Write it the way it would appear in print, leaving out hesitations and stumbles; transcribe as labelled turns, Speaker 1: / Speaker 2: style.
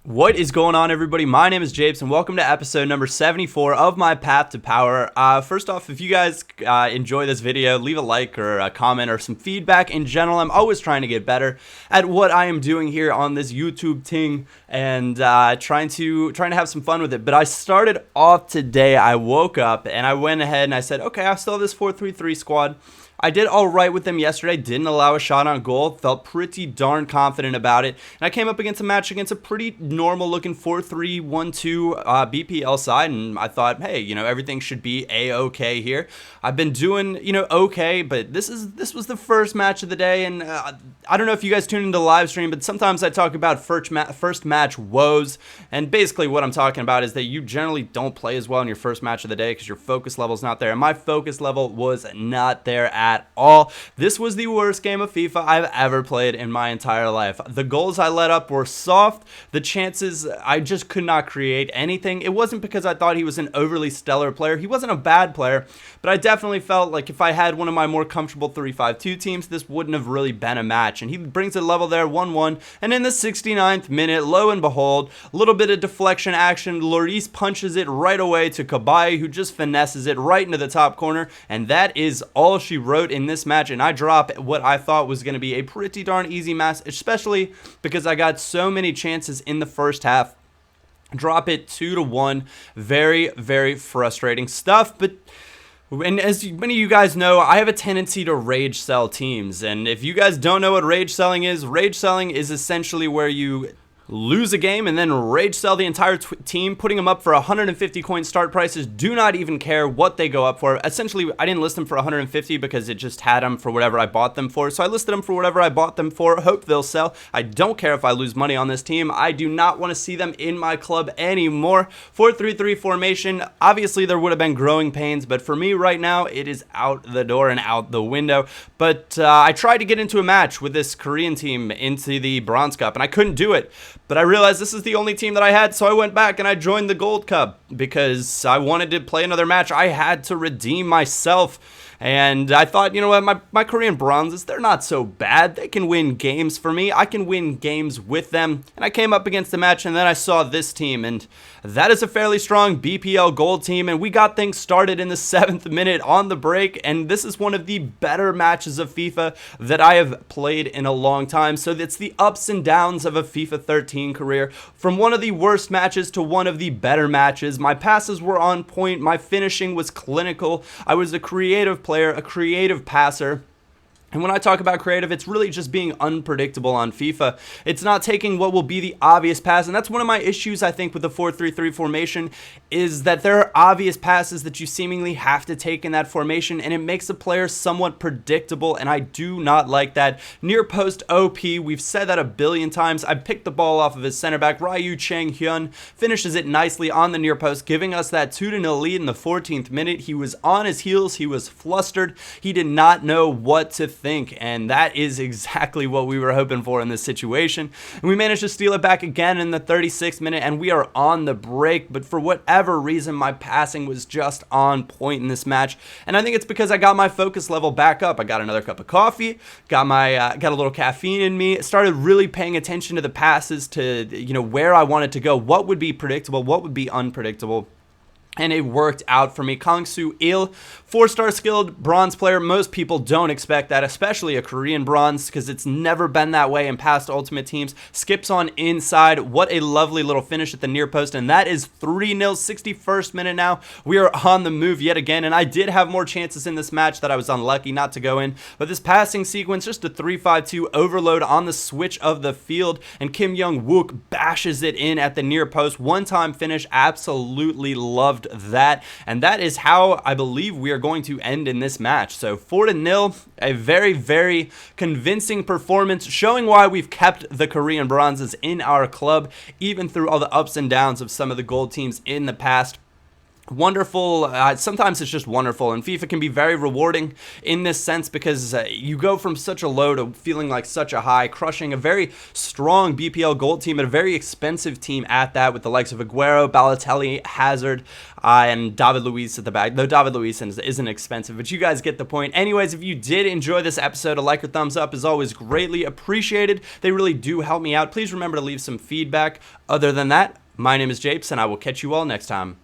Speaker 1: What is going on, everybody? My name is Japes, and welcome to episode number 74 of my Path to Power. First off, if you guys enjoy this video, leave a like or a comment or some feedback in general. I'm always trying to get better at what I am doing here on this YouTube thing and trying to have some fun with it. But I started off today. I woke up and I went ahead and I said, okay, I still have this 4-3-3 squad. I did all right with them yesterday, didn't allow a shot on goal, felt pretty darn confident about it, and I came up against a match against a pretty normal looking 4-3-1-2 BPL side, and I thought, hey, everything should be a-okay here. I've been doing, okay, but this was the first match of the day, and I don't know if you guys tune into the live stream, but sometimes I talk about first match woes, and basically what I'm talking about is that you generally don't play as well in your first match of the day because your focus level's not there, and my focus level was not there at all. This was the worst game of FIFA I've ever played in my entire life. The goals I let up were soft. The chances, I just could not create anything. It wasn't because I thought he was an overly stellar player. He wasn't a bad player, but I definitely felt like if I had one of my more comfortable 3-5-2 teams, this wouldn't have really been a match. And he brings it level there, 1-1. And in the 69th minute, lo and behold, a little bit of deflection action. Lloris punches it right away to Kabay, who just finesses it right into the top corner. And that is all she wrote in this match, and I drop what I thought was going to be a pretty darn easy match, especially because I got so many chances in the first half. Drop it 2-1. Very, very frustrating stuff, but and as many of you guys know, I have a tendency to rage sell teams, and if you guys don't know what rage selling is essentially where you lose a game and then rage sell the entire team, putting them up for 150 coin start prices. Do not even care what they go up for. Essentially, I didn't list them for 150 because it just had them for whatever I bought them for. So I listed them for whatever I bought them for. Hope they'll sell. I don't care if I lose money on this team. I do not want to see them in my club anymore. 4-3-3 formation. Obviously, there would have been growing pains, but for me right now, it is out the door and out the window. But I tried to get into a match with this Korean team into the Bronze Cup, and I couldn't do it. But I realized this is the only team that I had, so I went back and I joined the Gold Cup because I wanted to play another match. I had to redeem myself. And I thought, you know what, my Korean bronzes, they're not so bad. They can win games for me. I can win games with them. And I came up against the match, and then I saw this team. And that is a fairly strong BPL Gold team. And we got things started in the 7th minute on the break. And this is one of the better matches of FIFA that I have played in a long time. So it's the ups and downs of a FIFA 13 career. From one of the worst matches to one of the better matches. My passes were on point. My finishing was clinical. I was a creative player, a creative passer. And when I talk about creative, it's really just being unpredictable on FIFA. It's not taking what will be the obvious pass, and that's one of my issues, I think, with the 4-3-3 formation, is that there are obvious passes that you seemingly have to take in that formation, and it makes the player somewhat predictable, and I do not like that. Near post OP, we've said that a billion times. I picked the ball off of his center back, Ryu Chang-hyun, finishes it nicely on the near post, giving us that 2-0 lead in the 14th minute. He was on his heels. He was flustered. He did not know what to think, and that is exactly what we were hoping for in this situation. And we managed to steal it back again in the 36th minute, and we are on the break. But for whatever reason, my passing was just on point in this match, and I think it's because I got my focus level back up. I got another cup of coffee, got a little caffeine in me, started really paying attention to the passes, to where I wanted to go, what would be predictable, what would be unpredictable. And it worked out for me. Kang-soo Il, 4-star skilled bronze player. Most people don't expect that, especially a Korean bronze, because it's never been that way in past Ultimate teams. Skips on inside. What a lovely little finish at the near post. And that is 3-0, 61st minute now. We are on the move yet again. And I did have more chances in this match that I was unlucky not to go in. But this passing sequence, just a 3-5-2 overload on the switch of the field. And Kim Young-wook bashes it in at the near post. One-time finish. Absolutely loved that, and that is how I believe we are going to end in this match. So 4-0, a very, very convincing performance, showing why we've kept the Korean bronzes in our club, even through all the ups and downs of some of the gold teams in the past. wonderful. Sometimes it's just wonderful, and FIFA can be very rewarding in this sense because you go from such a low to feeling like such a high, crushing a very strong BPL Gold team and a very expensive team at that, with the likes of Aguero, Balotelli, Hazard, and David Luiz at the back. Though David Luiz isn't expensive, but you guys get the point. Anyways, if you did enjoy this episode, a like or thumbs up is always greatly appreciated. They really do help me out. Please remember to leave some feedback. Other than that, my name is Japes, and I will catch you all next time.